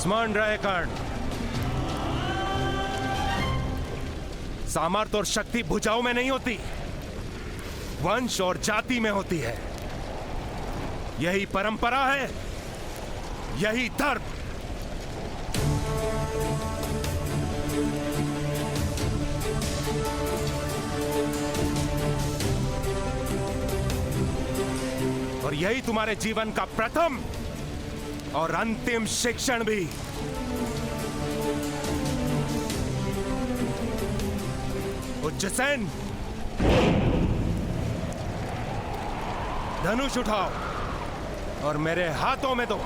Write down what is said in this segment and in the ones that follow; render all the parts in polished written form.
स्मरण रहे कर्ण, सामर्थ्य और शक्ति भुजाओं में नहीं होती, वंश और जाति में होती है। यही परंपरा है, यही धर्म। और यही तुम्हारे जीवन का प्रथम और अंतिम शिक्षण भी। उज्जैन, धनुष उठाओ और मेरे हाथों में दो।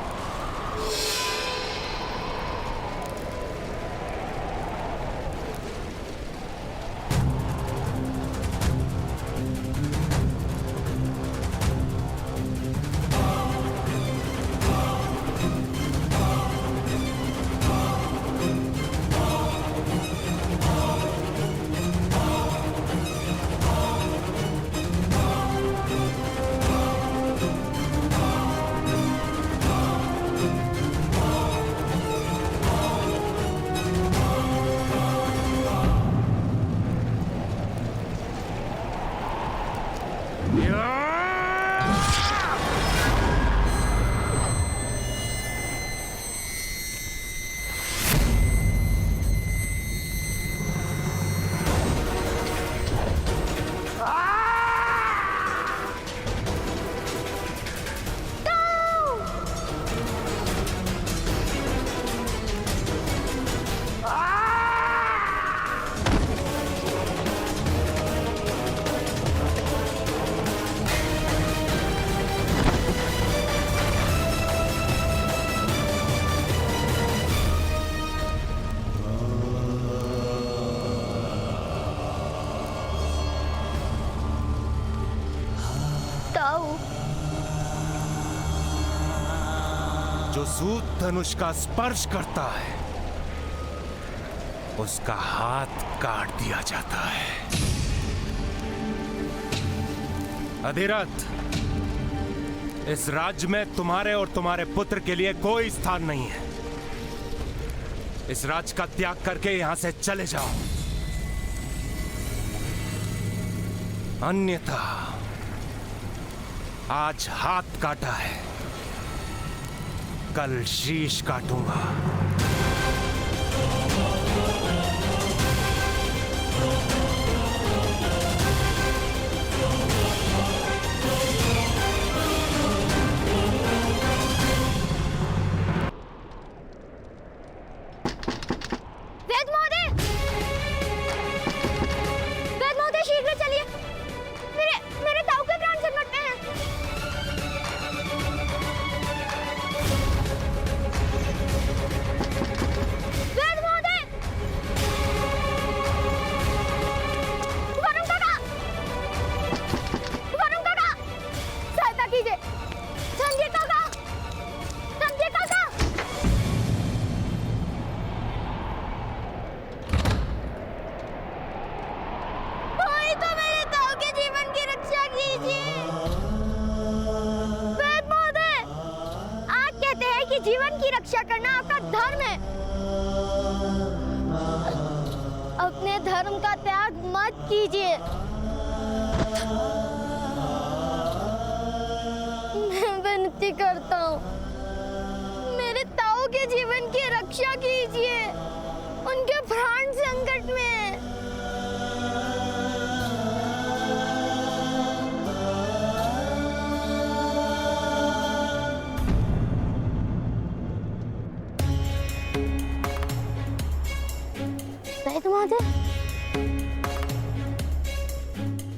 जो सूत धनुष का स्पर्श करता है उसका हाथ काट दिया जाता है। अधिरथ, इस राज्य में तुम्हारे और तुम्हारे पुत्र के लिए कोई स्थान नहीं है। इस राज्य का त्याग करके यहां से चले जाओ, अन्यथा आज हाथ काटा है, कल शीश काटूंगा। शीघ्र चलिए, मेरे ताऊ के प्राण संकट में हैं। वेद महोदय! वरुण काका! वरुण काका! सहायता कीजिए। संजय काका! संजय काका! तो मेरे ताऊ के जीवन की रक्षा कीजिए। वेद महोदय, आप कहते हैं कि जीवन की रक्षा करना आपका धर्म है। अपने धर्म का त्याग मत कीजिए। मैं विनती करता हूँ, मेरे ताऊ के जीवन की रक्षा कीजिए। उनके प्राण संकट में हैं।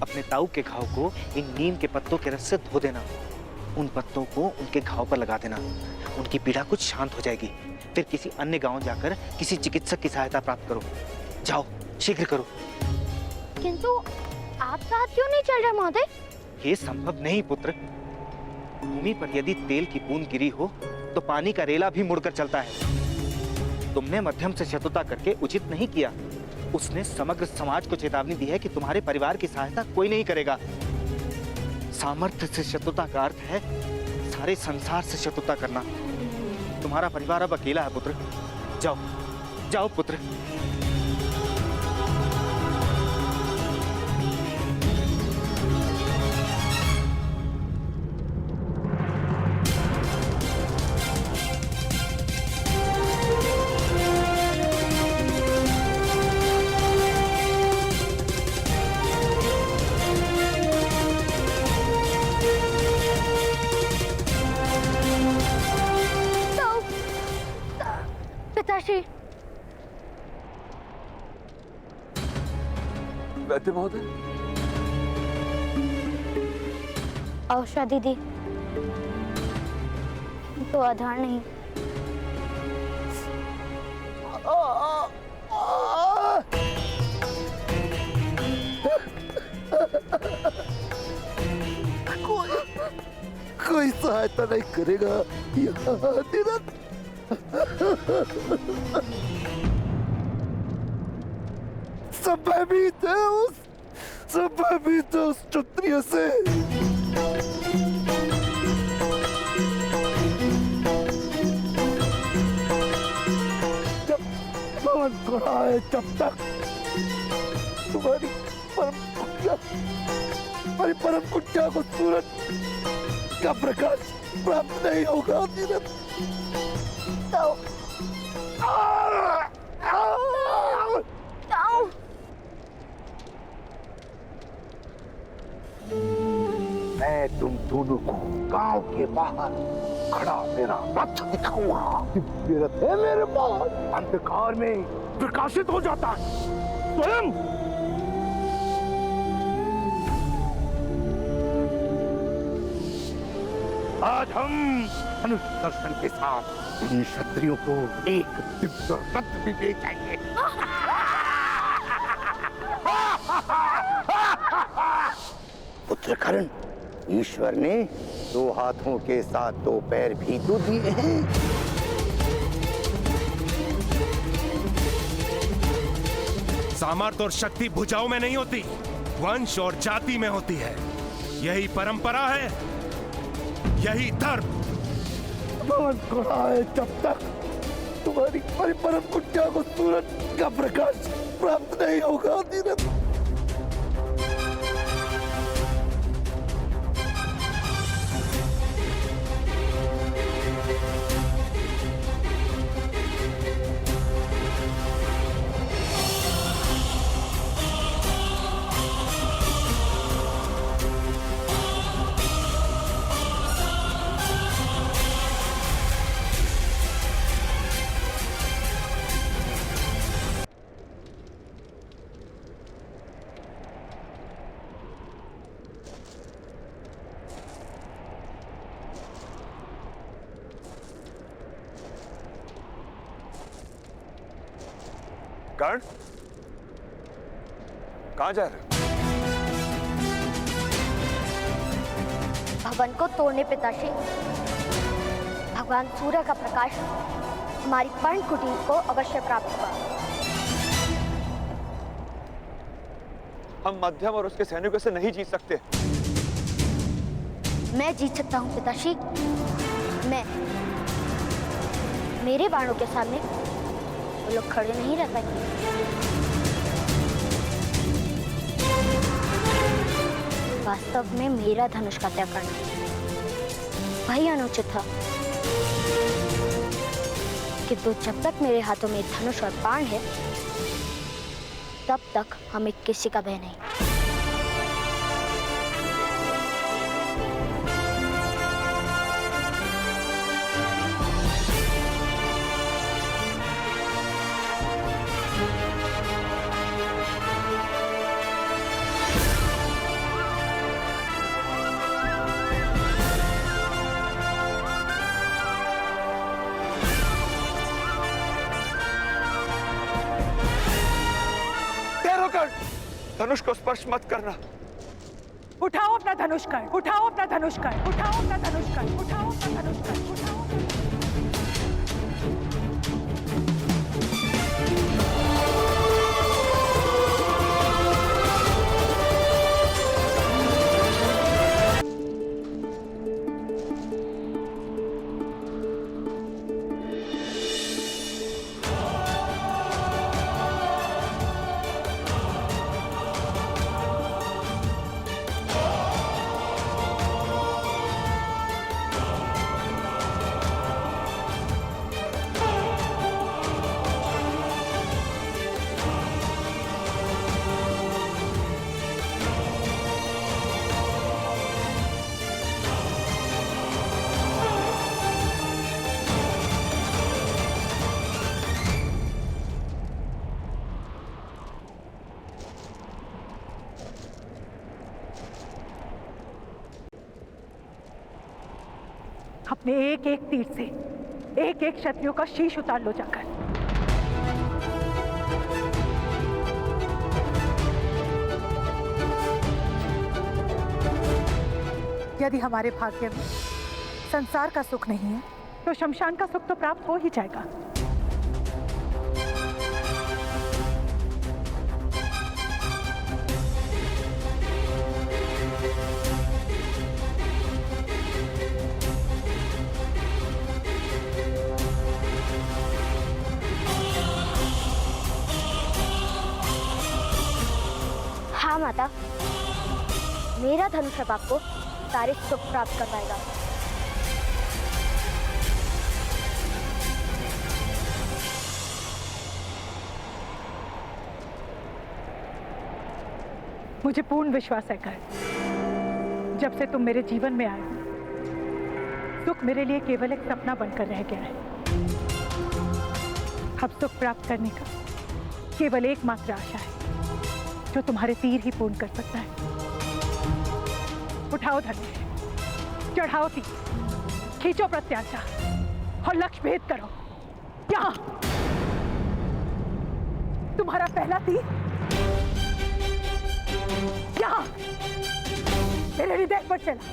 अपने ताऊ के घाव को इन नीम के पत्तों के रस से धो देना। उन पत्तों को उनके घाव पर लगा देना, उनकी पीड़ा कुछ शांत हो जाएगी। फिर किसी अन्य गांव जाकर किसी चिकित्सक की सहायता प्राप्त करो। जाओ, शीघ्र करो। किंतु आप साथ क्यों नहीं चल रहे महोदय? ये संभव नहीं पुत्र। भूमि पर यदि तेल की बूंद गिरी हो तो पानी का रेला भी मुड़कर चलता है। तुमने मध्यम से शत्रुता करके उचित नहीं किया। उसने समग्र समाज को चेतावनी दी है कि तुम्हारे परिवार की सहायता कोई नहीं करेगा। सामर्थ्य से शत्रुता का अर्थ है सारे संसार से शत्रुता करना। तुम्हारा परिवार अब अकेला है पुत्र। जाओ जाओ पुत्र। पिताश्री। वैद्य महोदय। औषा दीदी तो आधार नहीं। कोई सहायता नहीं करेगा यहाँ निरंतर। सब भयभीत है उस क्षत्रिय से। जब पवन खड़ा है तब तक तुम्हारी परम कुटिया को सूरज का प्रकाश प्राप्त नहीं होगा धीरज। मैं तुम दोनों को गांव के बाहर खड़ा मेरा रथ दिखाऊंगा। दिव्य रथ है मेरे पास, अंधकार में प्रकाशित हो जाता है स्वयं। आज हम धनुष दर्शन के साथ इन क्षत्रियों को एक दिव्य रथ भी दे जाएंगे। पुत्र कर्ण, ईश्वर ने 2 हाथों के साथ 2 पैर भी तो दिए हैं। सामर्थ्य और शक्ति भुजाओं में नहीं होती, वंश और जाति में होती है। यही परंपरा है, यही धर्म। पवन खड़ा है जब तक तुम्हारी परम कुटिया को सूरज का प्रकाश प्राप्त नहीं होगा धीरज। कर्ण, कहां जा रहे हो? भवन को तोड़ने पिताश्री। भगवान सूर्य का प्रकाश हमारी पर्ण कुटीर को अवश्य प्राप्त होगा। हम मध्यम और उसके सैनिकों से नहीं जीत सकते। मैं जीत सकता हूँ पिताश्री। मैं, मेरे बाणों के सामने वो लोग खड़े नहीं रह पाएंगे। वास्तव में मेरा धनुष का त्याग करना वही अनुचित था, किंतु जब तक मेरे हाथों में धनुष और बाण है तब तक हमें किसी का भय नहीं। धनुष को स्पर्श मत करना। उठाओ अपना धनुष कर, उठाओ अपना धनुष कर, उठाओ अपना धनुष कर, उठाओ अपना धनुष कर, उठाओ। अपने एक एक तीर से एक एक क्षत्रियो का शीश उतार लो जाकर। यदि हमारे भाग्य में संसार का सुख नहीं है तो शमशान का सुख तो प्राप्त हो ही जाएगा। हाँ माता, मेरा धनुष अब आपको सारे सुख प्राप्त करवाएगा। मुझे पूर्ण विश्वास है कर, जब से तुम मेरे जीवन में आए हो, सुख मेरे लिए केवल एक सपना बनकर रह गया है। अब सुख प्राप्त करने का केवल एकमात्र आशा है जो तुम्हारे तीर ही पूर्ण कर सकता है। उठाओ धनुष, चढ़ाओ तीर, खींचो प्रत्याशा और लक्ष्य भेद करो। यहाँ तुम्हारा पहला तीर, यहाँ मेरे हृदय पर चला।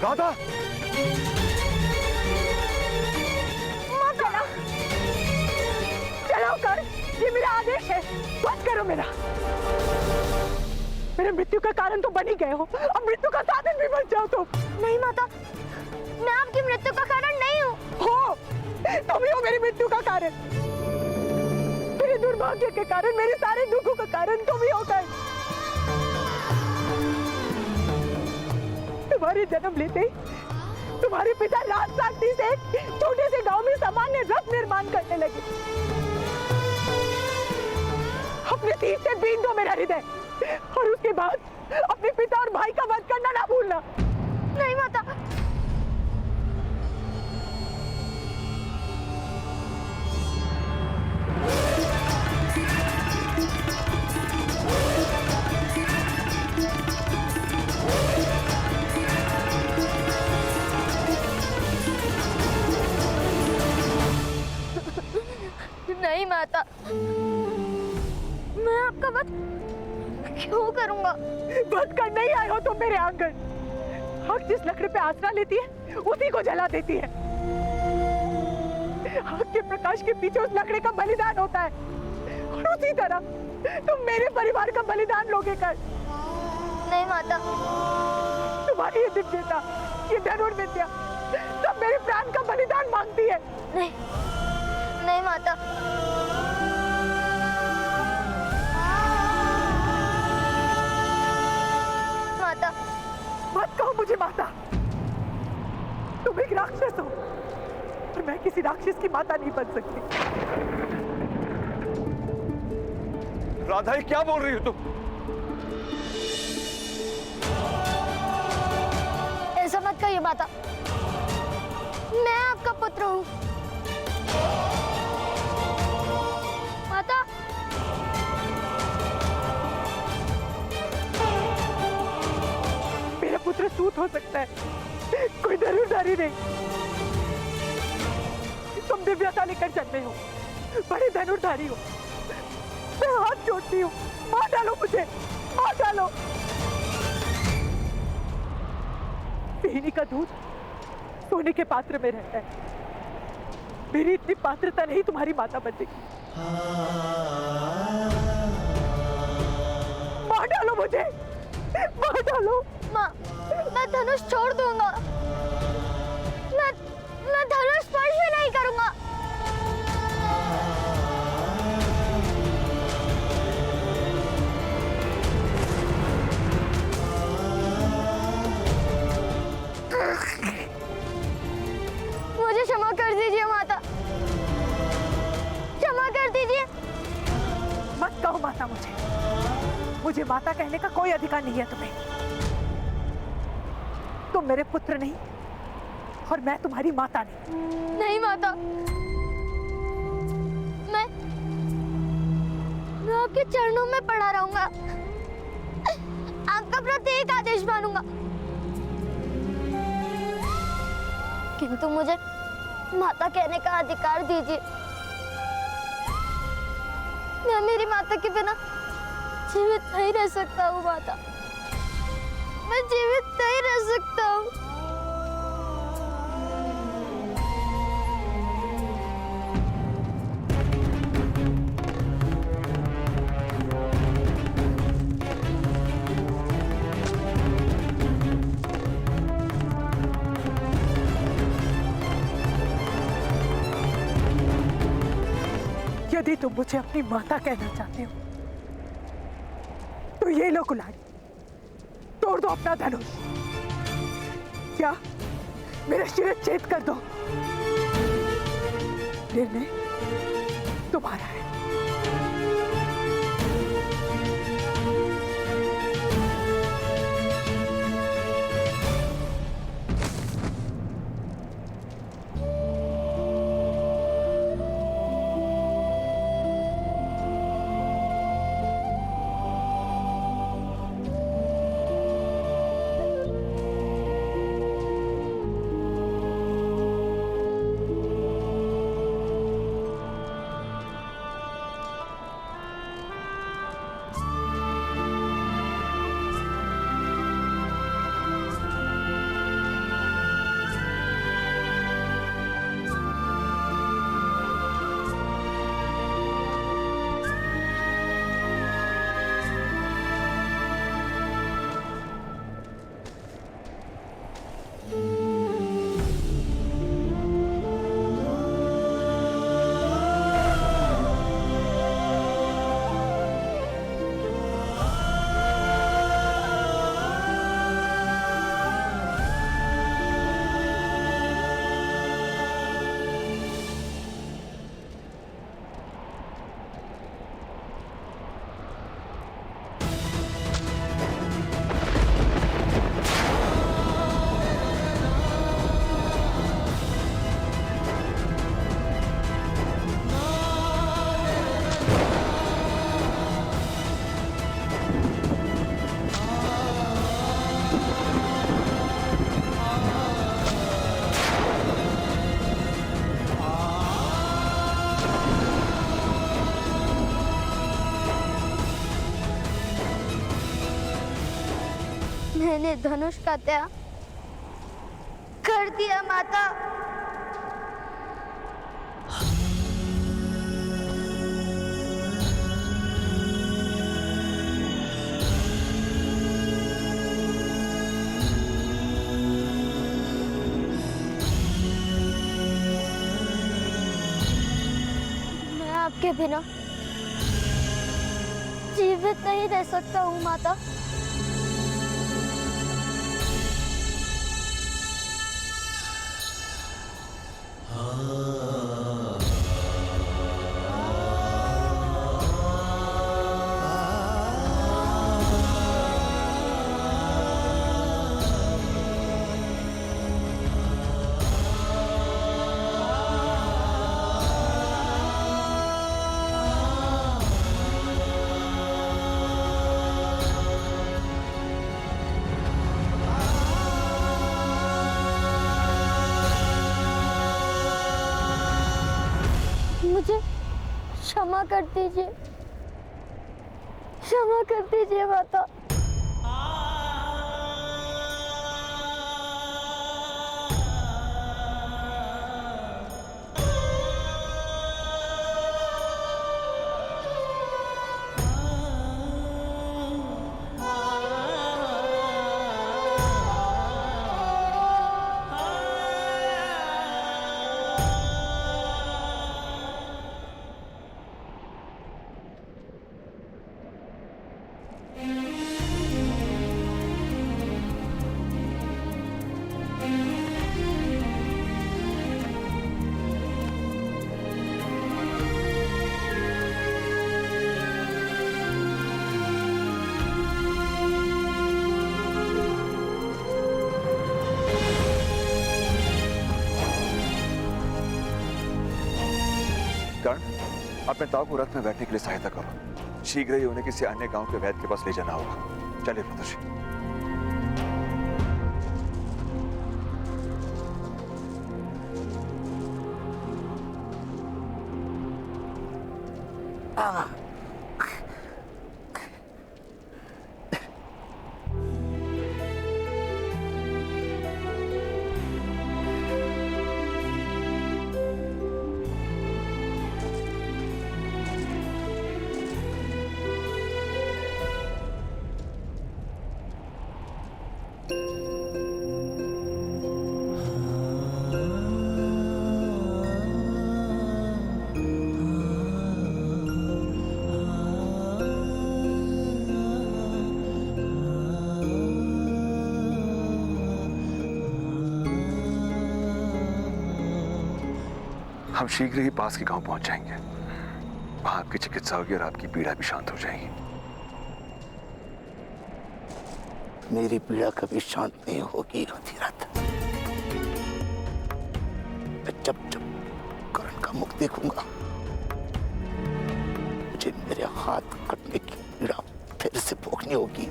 राधा, चलो चलो कर, ये मेरा आदेश है। बस करो मेरा मृत्यु का कारण तो बन ही गए हो, अब मृत्यु का साधन भी बन जाओ तुम। नहीं माता, मैं आपकी मृत्यु का कारण नहीं हूँ। हो, तुम ही हो मेरी मृत्यु का कारण। मेरे दुर्भाग्य के कारण, मेरे सारे दुखों का कारण तुम ही हो गए। तुम्हारे जन्म लेते ही तुम्हारे पिता राजसाटी से छोटे से गांव में सामान्य रथ निर्माण करने लगे। अपने तीर से बीन दो मेरा हृदय, और उसके बाद अपने पिता और भाई का वध करना ना भूलना। नहीं माता, नहीं माता, मैं आपका वध क्यों करूंगा? वध कर नहीं आए हो तुम मेरे आंगन। आग जिस लकड़ी पे आसरा लेती है उसी को जला देती है। आग के प्रकाश के पीछे उस लकड़ी का बलिदान होता है, और उसी तरह तुम मेरे परिवार का बलिदान लोगे कर। नहीं माता, तुम्हारी ये दिव्यता, ये धनुर्विद्या सब मेरे प्राण का बलिदान मांगती है। नहीं नहीं माता, माता मत कहो मुझे माता। तुम एक राक्षस हो और मैं किसी राक्षस की माता नहीं बन सकती। राधा, ये क्या बोल रही हो तुम? ऐसा मत कहिए माता, मैं आपका पुत्र हूँ। माता, मेरा पुत्र सूत हो सकता है, कोई धनुर्धारी नहीं। तुम दिव्यता लेकर जन्मे हो, बड़े धनुर्धारी हो। मैं हाथ जोड़ती हूँ, मार डालो मुझे, मार डालो। पीने का दूध सोने के पात्र में रहता है। मेरी इतनी पात्रता नहीं तुम्हारी माता बनने की। मार डालो मुझे, मार डालो। माँ, मैं धनुष छोड़ दूंगा। मैं धनुष स्पर्श भी नहीं करूंगा। मुझे क्षमा कर दीजिए माता, क्षमा कर दीजिए। मत कहो माता मुझे माता कहने का कोई अधिकार नहीं है तुम्हें। तुम मेरे पुत्र नहीं और मैं तुम्हारी माता नहीं। नहीं माता, मैं आपके चरणों में पड़ा रहूंगा। आपका प्रत्येक आदेश मानूंगा, किंतु मुझे माता कहने का अधिकार दीजिए। मैं मेरी माता के बिना जीवित नहीं रह सकता हूँ माता, मैं जीवित नहीं रह सकता हूँ। यदि तुम मुझे अपनी माता कहना चाहते हो तो ये लो कुल्हाड़ी, तोड़ दो अपना धनुष, क्या मेरे शिरच्छेद कर दो। निर्णय तुम्हारा है। मैंने धनुष का त्याग कर दिया माता। मैं आपके बिना जीवित नहीं रह सकता हूँ माता। मुझे क्षमा कर दीजिए, क्षमा कर दीजिए माता। अपने ताऊ को रथ में बैठने के लिए सहायता करो। शीघ्र ही उन्हें किसी अन्य गांव के वैद्य के पास ले जाना होगा। चलिए माताजी। हम शीघ्र ही पास के गांव पहुंच जाएंगे। वहां आपकी चिकित्सा होगी और आपकी पीड़ा भी शांत हो जाएगी। मेरी पीड़ा कभी शांत नहीं होगी अधिरथ। जब जब करण का मुख देखूंगा मुझे मेरे हाथ कटने की पीड़ा फिर से भोगनी होगी।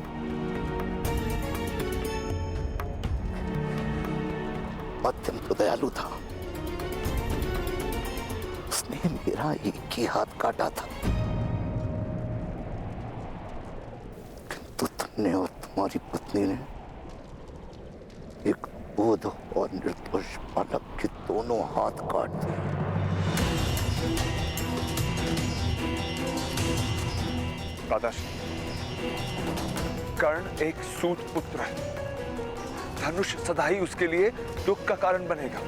मध्यम तो दयालु था, उसने मेरा एक ही हाथ काटा था, किंतु तुमने और तुम्हारी पत्नी ने एक बोध और निर्दोष बालक के दोनों हाथ काट दिए। दादाश्री, कर्ण एक सूत पुत्र है। धनुष सदा ही उसके लिए दुख का कारण बनेगा।